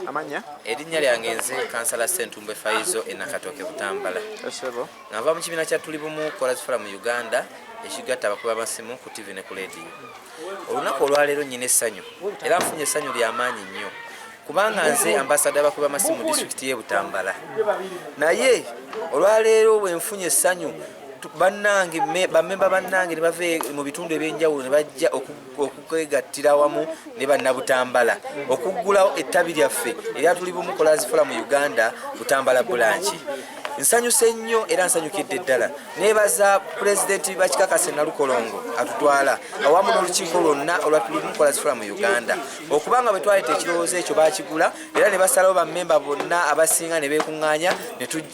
Amanya erinnya lyange nze kansala Ssentumbwe Faizo Enakatoke Butambala. Esebo Nava mu kibiina kya Tuli Bumu Chorus Forum mu Uganda ekigatta abakubi b'amasimu ku TV ne ku radio. Olunaku olwaleero nnyina essanyu era nfunye essanyu ly'amaanyi nnyo kubanga nze ambasada abakubi b'amasimu mu disitulikiti y'e Butambala. Naye olwaleero bwe nfunye essanyu bannange bammemba bannange ne bava mu bitundu ebyenjawulo ne bajja okwegattira wamu ne bannabutambala okuggulawo ettabi lyaffe erya Tuli Bumu Chorus Forum mu Uganda Butambala Bulanchi. Nsanyuse nnyo era nsanyukidde ddala neebaza pulezidenti Bakikakase Nalukolongo atutwala awamu n'olukiiko lwonna olwa Tuli Bumu Chorus Forum mu Uganda okubanga bwe twaleeta ekirowoozo ekyo baakigula era ne basalawo bammemba bonna abasinga ne beekuŋŋaanya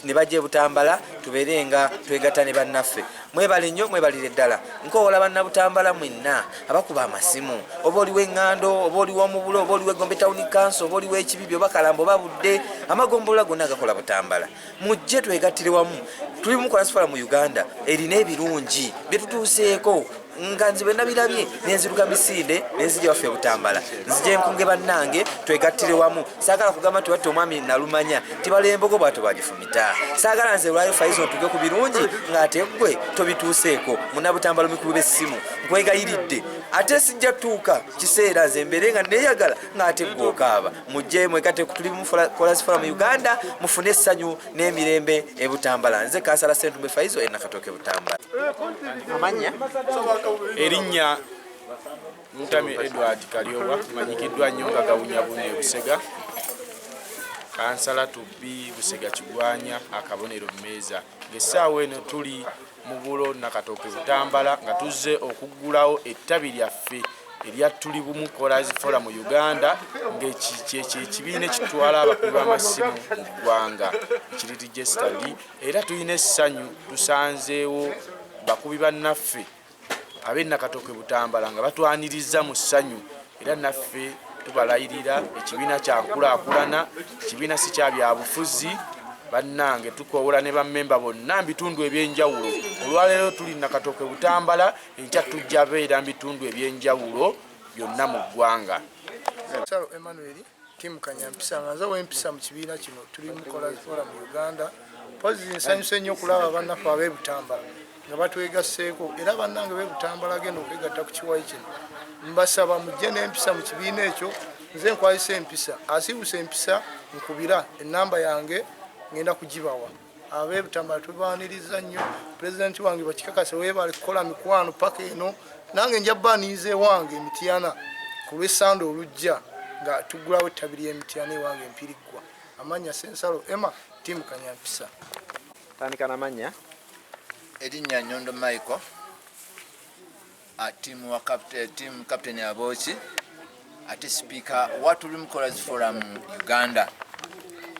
ne bajja e Butambala tubeere nga twegatta ne bannaffe. Mwebale nnyo mwebalire ddala nkoowola bannabutambala mwenna abakuba amasimu oba oli w'eŋŋando oba oli w'omubulo oba oli w'Egombe Town Council oba oli w'Ekibibi oba Kalambo oba Budde amagombolola gonna agakola Butambala mujje twegattire wamu. Tuli Bumu Chorus Forum mu Uganda erina ebirungi bye tutuuseeko nga nze bwe nabirabye nenziruka misinde nenzija waffe Butambala nzije nkunge bannange twegattire wamu. Saagala kugamba tuwatte omwami Nalumanya tibalembogo bwato bagifumita. Saagala nze lwayo Faizo ntuge ku birungi ng'ate gwe tobituuseeko munnabutambala omikubi b'essimu nkwegayiridde ate sijja tuuka kiseera nze mbeere nga neeyagala ng'ate gwe okaaba. Mujje mwegatte ku Tuli Bumu Chorus Forum mu Uganda mufune essanyu n'emirembe e Butambala. Nze kansala Ssentumbwe Faizo Enakatoke Butambala. amanya Erinnya Mutami Edward Kalyowa manyikiddwa nnyo nga Gawunyabunye e Busega kansala Tubbi Busega Kigwanya akabonero mmeeza. Ng'essaawa eno tuli mu bulo Nakatoke Butambala nga tuzze okuggulawo ettabi lyaffe erya Tuli Bumu Chorus Forum mu Uganda ng'ekibiina ekitwala abakubi b'amasimu mu ggwanga kiri registered era tulina essanyu tusanzeewo bakubi bannaffe ab'e Nakatoke Butambala nga batwaniriza mu ssanyu era naffe tubalayirira ekibiina kya nkulaakulana ekibiina si kya byabufuzi bannange tukoowola ne bammemba bonna mbitundu ebyenjawulo. Olwaleero tuli Nakatoke Butambala enkya tujja beera mbitundu ebyenjawulo byonna mu ggwanga. Salo Emmanuel timu Kanyampisa nga nze w'empisa mu kibiina kino Tuli Bumu Chorus Forum mu Uganda. Pozi nsanyuse nnyo okulaba bannaffe ab'e Butambala nga batwegasseeko era bannange b'e Butambala agenda okwegatta ku kiwayi kino. Mbasaba mujje n'empisa mu kibiina ekyo. Nze nkwayisa empisa asiibuse empisa nkubira ennamba yange ngenda kugibawa. Ab'e Butambala tubaaniriza nnyo. Pulezidenti wange Bakikakase weebale kukola mikwano paka eno nange nja baaniiza ewange Emityana ku lw'essande olujja nga tuggulawo ettabi ly'Emityana ewange Empiriggwa. Amanya Sensalo Emma timu Kanyampisa. tandika n'amanya Erinnya Nyondo Michael timu captain Aboki ate speaker wa Tuli Bumu Chorus Forum Uganda.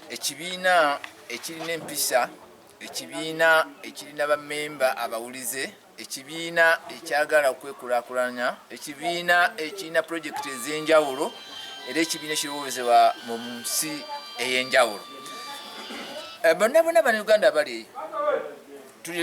Ekibiina ekirina empisa, ekibiina ekirina bammemba abawulize, ekibiina ekyagala okwekulaakulanya, ekibiina ekirina projekiti ez'enjawulo era ekibiina ekirowoozebwa mu nsi ey'enjawulo. Bonna Bannayuganda bali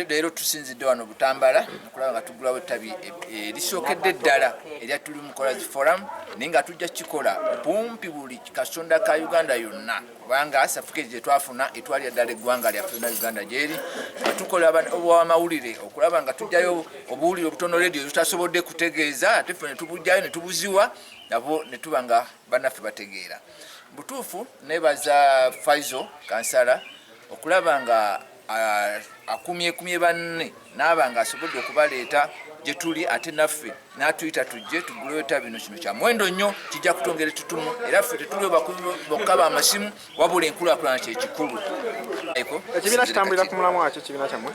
leero tusinzidde wano Butambala okulaba nga tuggulawo ettabi erisookedde ddala erya Tuli Bumu Chorus Forum naye nga tujja kikola kumpi buli kasonda ka Uganda yonna kubanga safukeezi gye twafuna etwalya ddala eggwanga lyaffe na Uganda gyeri nga tukola obwamawulire okulaba nga tujjayo obuwulire obutono radio tutasobodde kutegeeza ate ffe ne tubujjayo ne tubuziwa nabo ne tuba nga bannaffe bategeera. Butuufu neebaza Faizo kansala okulaba nga akumye banne n'aba nga asobodde okubaleeta gye tuli ate naffe n'atuyita tujje tuggulewo ettabi bino kino kya muwendo nnyo kijja kutongera ettutumu era ffe tetuliwo bakubi bokka b'amasimu wabula enkulaakulana kyekikulu. ekibiina kitambulira ku mulamwa wakyo ekibiina kyammwe?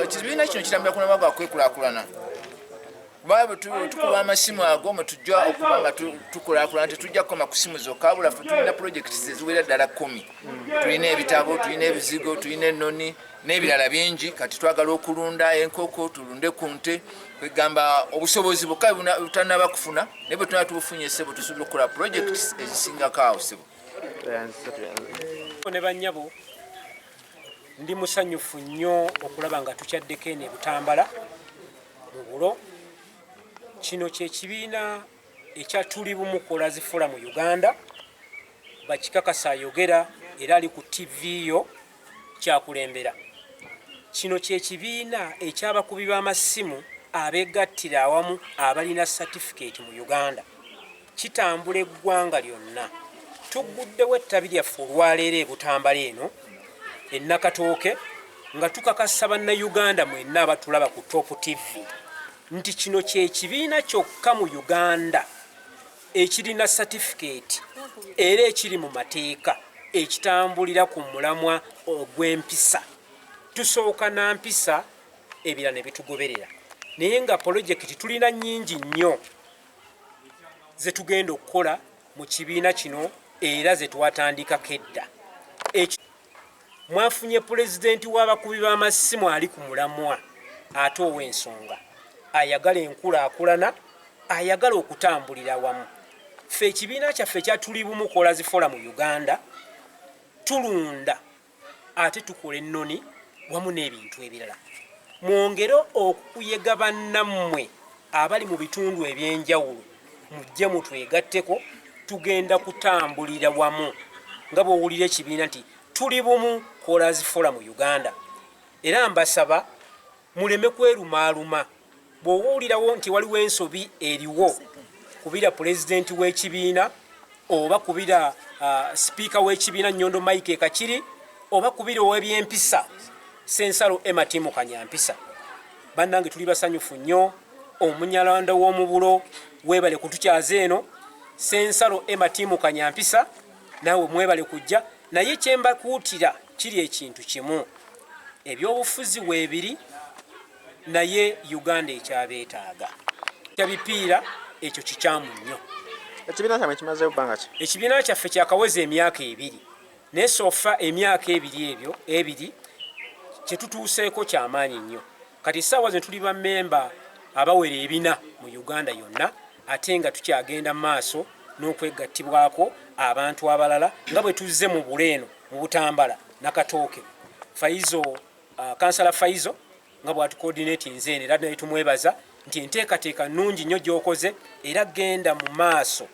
Ekibiina kino kitambulira ku mulamwa gwa kwekulaakulana baba tukuba amasimu ago mwe tujja okuba nga tukulaakulana tetujja kukoma ku simu zokka wabula ffe tulina projekiti eziwera ddala 10. Tulina ebitabo, tulina ebizigo, tulina ennoni n'ebirala bingi. Kati twagala okulunda enkoko tulunde ku nte kwegamba obusobozi bwokka butanaba kufuna naye bwe tunaba tubufunye ssebo tusobola okukola projekiti ezisingako awo ssebo. Ne bannyabo ndi musanyufu nnyo okulaba nga tukyaddeko eno e Butambala mu bulo. Kino kye kibiina ekya Tuli Bumu Chorus Forum mu Uganda bakikakasa ayogera era ali ku TV yo kyakulembera. Kino kyekibiina ekyabakubi b'amasimu abeegattira awamu abalina certificate mu Uganda. Kitambula eggwanga lyonna. Tuguddewo ettabi lyaffe olwaleero e Butambala eno e Nakatooke nga tukakasa bannayuganda mwenna abatulaba ku Top TV nti kino kyekibiina kyokka mu Uganda ekirina certificate era ekiri mu mateeka ekitambulira ku mulamwa ogw'empisa. Tusooka na mpisa ebira ne bitugoberera. Naye nga pulojekiti tulina nnyingi nnyo ze tugenda okukola mu kibiina kino era ze twatandikako edda. Mwafunye pulezidenti w'abakubi b'amasimu ali ku mulamwa ate ow'ensonga ayagala enkulaakulana, ayagala okutambulira wamu. Ffe ekibiina kyaffe kyatuli bumu Callers Forum mu Uganda tulunda ate tukola ennoni wamu n'ebintu ebirala. Mwongere okuyega bannammwe abali mu bitundu ebyenjawulo mujje mutwegatteko tugenda kutambulira wamu nga bw'owulira ekibiina nti tuli bumu Callers Forum mu Uganda. Era mbasaba muleme kwerumaaluma bw'owulirawo nti waliwo ensobi eriwo kubira pulezidenti w'ekibiina oba kubira sipiika w'ekibiina Nyondo Mike Kachiri oba kubira ow'ebyempisa Sensalo Emma Timo Kanyampisa. Bannange tuli basanyufu nnyo. Omunyalanda w'omubulo weebale kutukyaza eno Sensalo Emma Timo Kanyampisa naawe mwebale kujja. Naye kyembakuutira kiri ekintu kimu, ebyobufuzi weebiri naye Uganda ekyabeetaaga kyabipiira ekyo kikyamu nnyo. Ekibiina kyammwe kimazeewo bbanga ki? Ekibiina kyaffe kyakaweza emyaka 2 naye sofa emyaka ebiri kyetutuuseeko kyamaanyi nnyo. Kati essaawa ze tuli bammemba abawera 4 mu Uganda yonna ate nga tukyagenda mu maaso n'okwegattibwako abantu abalala nga bwe tuzze mu Buleeno mu Butambala Nakatooke. Faizo kansala Faizo nga bw'atukoordinatinze era naye tumwebaza nti enteekateeka nnungi nnyo gy'okoze era genda mu maaso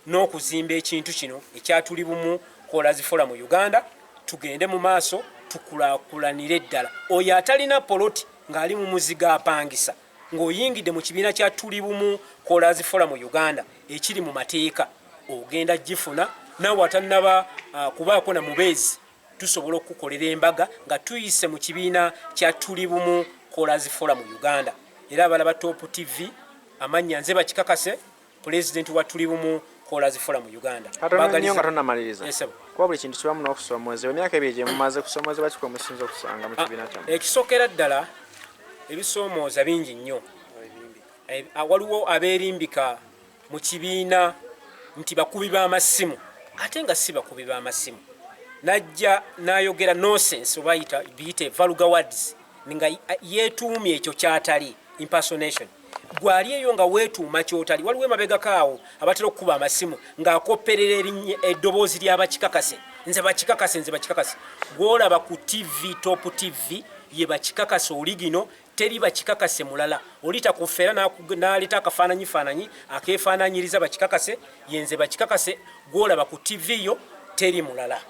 n'okuzimba ekintu kino ekyatuli bumu Callers Forum mu Uganda. Tugende mu maaso tukulaakulanire ddala. Oyo atalina poloti ng'ali mu muziga apangisa ng'oyingidde mu kibiina kya tuli bumu Callers Forum mu Uganda ekiri mu mateeka ogenda gifuna naawe atannaba kubaako na mubeezi tusobola okukolera embaga nga tuyise mu kibiina kya tuli bumu Callers Forum mu Uganda. Era abalaba Top TV amannya nze bakikakase pulezidenti wa tuli bumu Callers Forum mu Uganda. Nnyo nga tonnamaliriza. Yes, kuba buli kintu kibamu n'okusoomooza emyaka 2 gye mumaze kusoomooza bakiko musinza okusanga mu kibiina kyammwe. Ekisookera ddala ebisoomooza bingi nnyo. Waliwo abeerimbika mu kibiina nti bakubi b'amasimu ate nga si bakubi b'amasimu. Najja n'ayogera nonsense oba biyite vulgar words nga yeetuumye ekyo kyatali impersonation. Gwali eyo nga weetuuma kyotali. Waliwo emabegakaawo abatera okukuba amasimu ng'akopperera eddoboozi ly'abakikakase nze bakikakase. Gw'olaba ku TV Top TV ye bakikakase oli gino teri bakikakase mulala. Oli takufeera n'aleeta akafaananyi akeefaananyiriza bakikakase yenze bakikakase gw'olaba ku TV yo teri mulala.